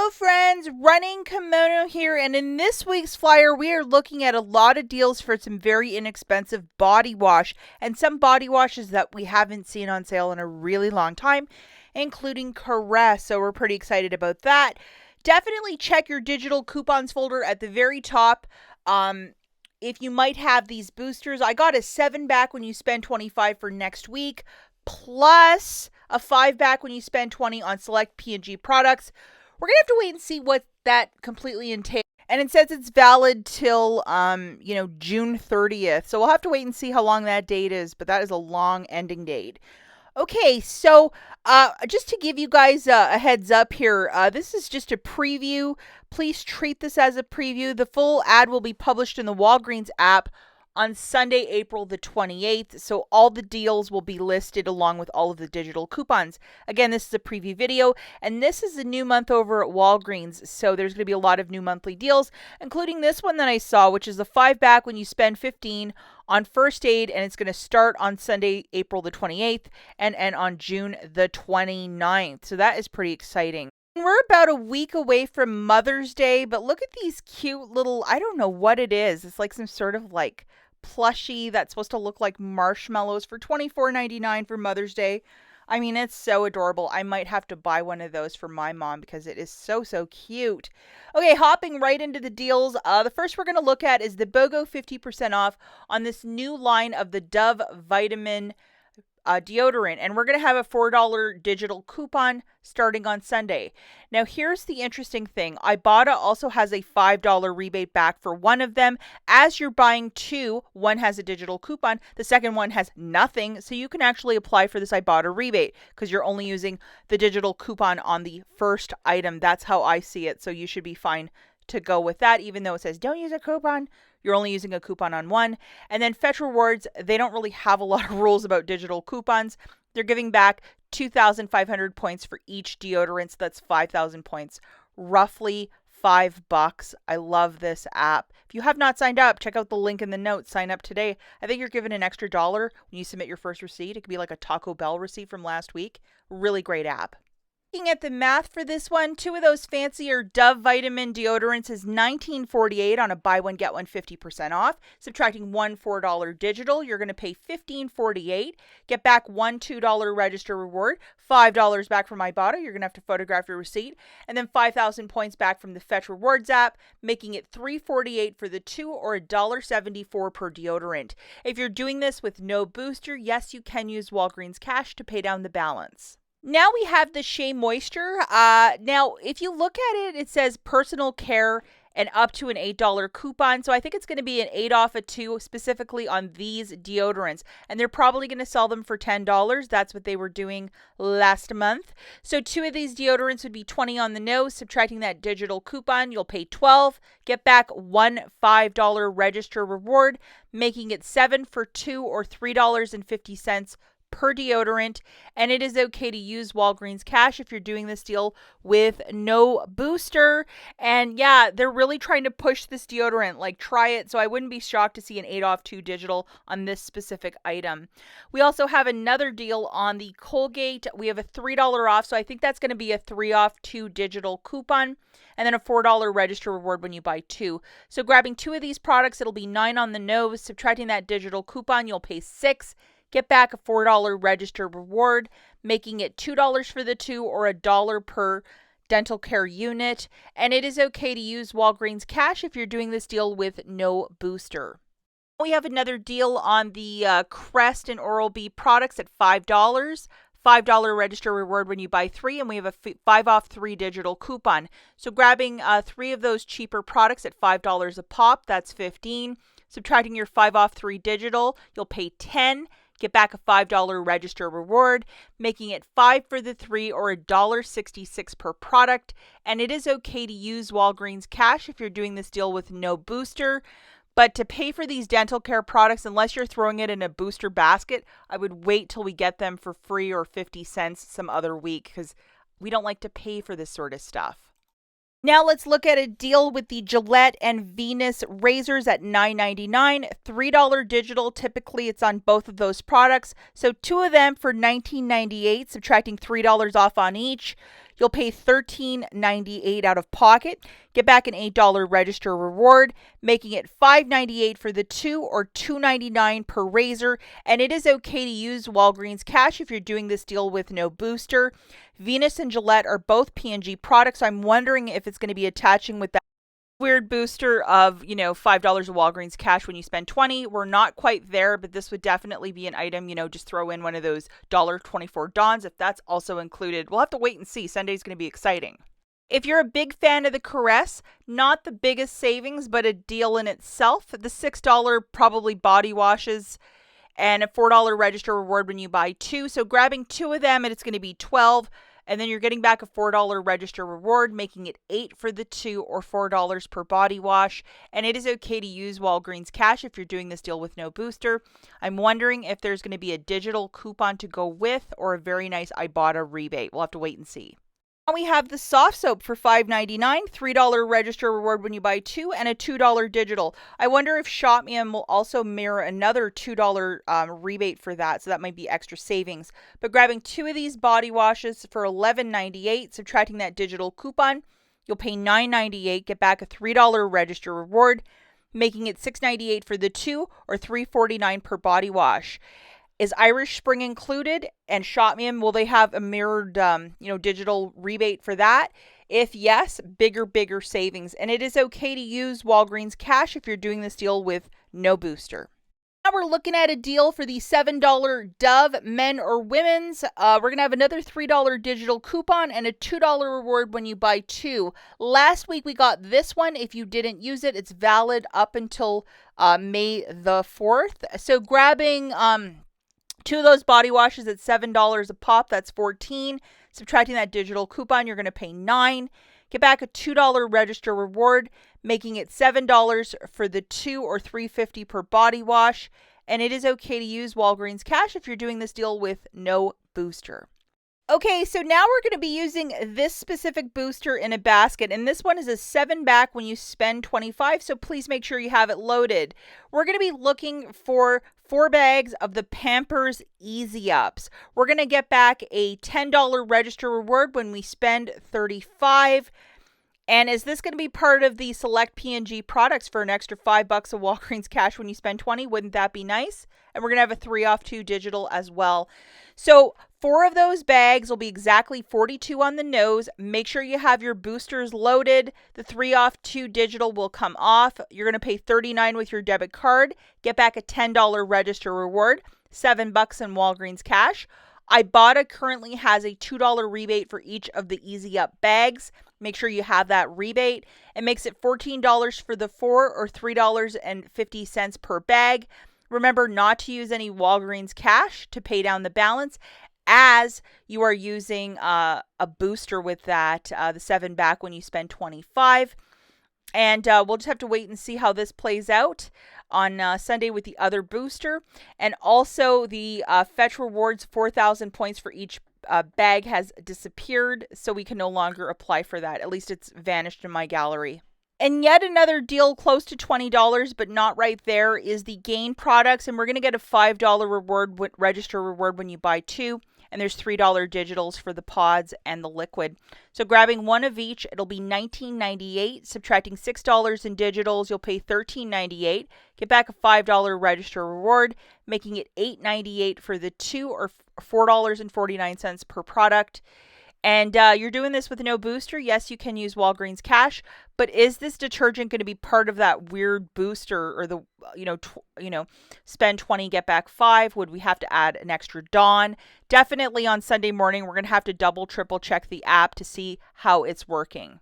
Hello friends, Running Kimono here, and in this week's flyer we are looking at a lot of deals for some very inexpensive body wash and some body washes that we haven't seen on sale in a really long time, including Caress, so we're pretty excited about that. Definitely check your digital coupons folder at the very top. If you might have these boosters, I got a 7 back when you spend $25 for next week, plus a 5 back when you spend $20 on select P&G products. We're going to have to wait and see what that completely entails. And it says it's valid till, June 30th. So we'll have to wait and see how long that date is, but that is a long ending date. Okay, so just to give you guys a heads up here, this is just a preview. Please treat this as a preview. The full ad will be published in the Walgreens app on Sunday, April the 28th, so all the deals will be listed along with all of the digital coupons. Again, this is a preview video, and this is a new month over at Walgreens, so there's going to be a lot of new monthly deals, including this one that I saw, which is a 5 back when you spend $15 on first aid, and it's going to start on Sunday, April the 28th, and end on June the 29th, so that is pretty exciting. We're about a week away from Mother's Day, but look at these cute little, I don't know what it is. It's like some sort of like plushie that's supposed to look like marshmallows for $24.99 for Mother's Day. I mean, it's so adorable. I might have to buy one of those for my mom because it is so cute. Okay, hopping right into the deals. The first we're going to look at is the BOGO 50% off on this new line of the Dove Vitamin deodorant, and we're going to have a $4 digital coupon starting on Sunday. Now here's the interesting thing. IBOTTA also has a $5 rebate back for one of them. As you're buying two, one has a digital coupon, the second one has nothing, so you can actually apply for this IBOTTA rebate because you're only using the digital coupon on the first item. That's how I see it, so you should be fine to go with that, even though it says don't use a coupon. You're only using a coupon on one. And then Fetch Rewards, they don't really have a lot of rules about digital coupons. They're giving back 2,500 points for each deodorant, so that's 5,000 points, roughly $5. I love this app. If you have not signed up, check out the link in the notes. Sign up today. I think you're given an extra $1 when you submit your first receipt. It could be like a Taco Bell receipt from last week. Really great app. Looking at the math for this one, two of those fancier Dove Vitamin deodorants is $19.48 on a buy one get one 50% off. Subtracting one $4 digital, you're going to pay $15.48. Get back one $2 register reward, $5 back from IBOTTA. You're going to have to photograph your receipt, and then 5,000 points back from the Fetch Rewards app, making it $3.48 for the two or $1.74 per deodorant. If you're doing this with no booster, yes, you can use Walgreens cash to pay down the balance. Now we have the Shea Moisture. Now, if you look at it, it says personal care and up to an $8 coupon. So I think it's going to be an 8 off of 2 specifically on these deodorants. And they're probably going to sell them for $10. That's what they were doing last month. So 2 of these deodorants would be $20 on the nose. Subtracting that digital coupon, you'll pay $12. Get back one $5 register reward, making it 7 for 2 or $3.50 per deodorant, and it is okay to use Walgreens cash if you're doing this deal with no booster. And yeah, they're really trying to push this deodorant, like try it. So I wouldn't be shocked to see an 8 off 2 digital on this specific item. We also have another deal on the Colgate. We have a $3 off, so I think that's going to be a 3 off 2 digital coupon, and then a $4 register reward when you buy 2. So grabbing 2 of these products, it'll be 9 on the nose. Subtracting that digital coupon, you'll pay $6. Get back a $4 register reward, making it $2 for the 2 or $1 per dental care unit. And it is okay to use Walgreens cash if you're doing this deal with no booster. We have another deal on the Crest and Oral-B products at $5. $5 register reward when you buy 3, and we have a 5 off 3 digital coupon. So grabbing 3 of those cheaper products at $5 a pop, that's $15. Subtracting your 5 off 3 digital, you'll pay $10. Get back a $5 register reward, making it 5 for the 3 or $1.66 per product. And it is okay to use Walgreens cash if you're doing this deal with no booster. But to pay for these dental care products, unless you're throwing it in a booster basket, I would wait till we get them for free or 50 cents some other week because we don't like to pay for this sort of stuff. Now let's look at a deal with the Gillette and Venus razors at $9.99, $3 digital. Typically, it's on both of those products. So 2 of them for $19.98, subtracting $3 off on each. You'll pay $13.98 out of pocket, get back an $8 register reward, making it $5.98 for the 2 or $2.99 per razor. And it is okay to use Walgreens cash if you're doing this deal with no booster. Venus and Gillette are both P&G products. I'm wondering if it's going to be attaching with that weird booster of, $5 of Walgreens cash when you spend 20. We're not quite there, but this would definitely be an item, just throw in one of those $1.24 Dons if that's also included. We'll have to wait and see. Sunday's going to be exciting. If you're a big fan of the Caress, not the biggest savings, but a deal in itself, the $6 probably body washes and a $4 register reward when you buy 2. So grabbing 2 of them, and it's going to be 12. And then you're getting back a $4 register reward, making it $8 for the 2 or $4 per body wash. And it is okay to use Walgreens cash if you're doing this deal with no booster. I'm wondering if there's going to be a digital coupon to go with or a very nice IBOTTA rebate. We'll have to wait and see. Now we have the soft soap for $5.99, $3 register reward when you buy 2, and a $2 digital. I wonder if Shopmium will also mirror another $2 rebate for that, so that might be extra savings. But grabbing 2 of these body washes for $11.98, subtracting that digital coupon, you'll pay $9.98, get back a $3 register reward, making it $6.98 for the 2 or $3.49 per body wash. Is Irish Spring included? And Shopmium, will they have a mirrored, digital rebate for that? If yes, bigger savings. And it is okay to use Walgreens cash if you're doing this deal with no booster. Now we're looking at a deal for the $7 Dove, men or women's. We're going to have another $3 digital coupon and a $2 reward when you buy 2. Last week we got this one. If you didn't use it, it's valid up until May the 4th. So grabbing 2 of those body washes at $7 a pop, that's $14. Subtracting that digital coupon, you're going to pay $9. Get back a $2 register reward, making it $7 for the 2 or $3.50 per body wash. And it is okay to use Walgreens cash if you're doing this deal with no booster. Okay, so now we're going to be using this specific booster in a basket, and this one is a 7-pack when you spend 25, so please make sure you have it loaded. We're going to be looking for 4 bags of the Pampers Easy Ups. We're going to get back a $10 register reward when we spend 35. And is this going to be part of the select P&G products for an extra $5 of Walgreens cash when you spend 20? Wouldn't that be nice? And we're going to have a 3 off 2 digital as well. So 4 of those bags will be exactly $42 on the nose. Make sure you have your boosters loaded. The 3 off 2 digital will come off. You're going to pay $39 with your debit card. Get back a $10 register reward, $7 in Walgreens cash. IBOTTA currently has a $2 rebate for each of the Easy Up bags. Make sure you have that rebate. It makes it $14 for the 4 or $3.50 per bag. Remember not to use any Walgreens cash to pay down the balance, as you are using a booster with that, the 7-pack when you spend 25. And we'll just have to wait and see how this plays out on Sunday with the other booster. And also the Fetch Rewards 4,000 points for each bag has disappeared, so we can no longer apply for that. At least it's vanished in my gallery. And yet another deal close to $20, but not right there, is the Gain products. And we're going to get a $5 reward register reward when you buy 2. And there's $3 digitals for the pods and the liquid. So grabbing 1 of each, it'll be $19.98. Subtracting $6 in digitals, you'll pay $13.98. Get back a $5 register reward, making it $8.98 for the 2 or $4.49 per product. And you're doing this with no booster. Yes, you can use Walgreens cash, but is this detergent going to be part of that weird booster, or the spend 20 get back 5? Would we have to add an extra Dawn? Definitely on Sunday morning, we're going to have to triple check the app to see how it's working.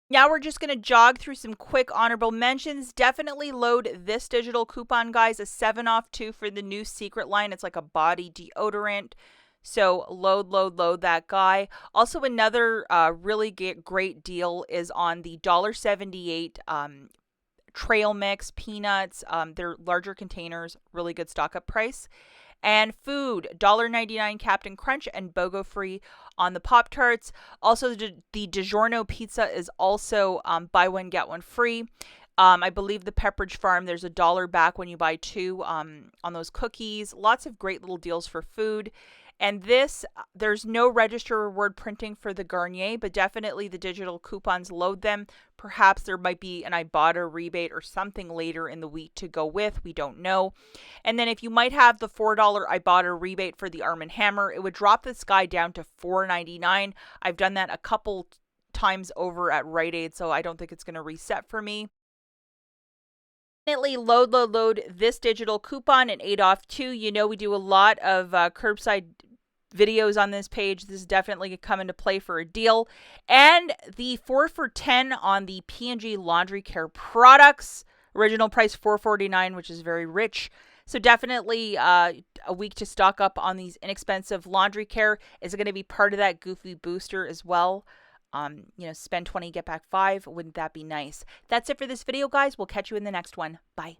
Now we're just going to jog through some quick honorable mentions. Definitely load this digital coupon, guys. A 7 off 2 for the new Secret line. It's like a body deodorant. So load that guy. Also, another really great deal is on the $1.78 trail mix peanuts. They're larger containers, really good stock up price. And food, $1.99 Captain Crunch and BOGO free on the Pop-Tarts. Also, the DiGiorno pizza is also buy one, get one free. I believe the Pepperidge Farm, there's $1 back when you buy 2 on those cookies. Lots of great little deals for food. And this, there's no register reward printing for the Garnier, but definitely the digital coupons load them. Perhaps there might be an IBOTTA rebate or something later in the week to go with. We don't know. And then if you might have the $4 IBOTTA rebate for the Arm & Hammer, it would drop this guy down to $4.99. I've done that a couple times over at Rite Aid, so I don't think it's going to reset for me. Load this digital coupon and 8 off 2. You know we do a lot of curbside videos on this page. This is definitely going to come into play for a deal. And the 4 for 10 on the P&G laundry care products. Original price $4.49, which is very rich. So definitely a week to stock up on these inexpensive laundry care. Is going to be part of that goofy booster as well. Spend 20, get back 5. Wouldn't that be nice? That's it for this video, guys. We'll catch you in the next one. Bye.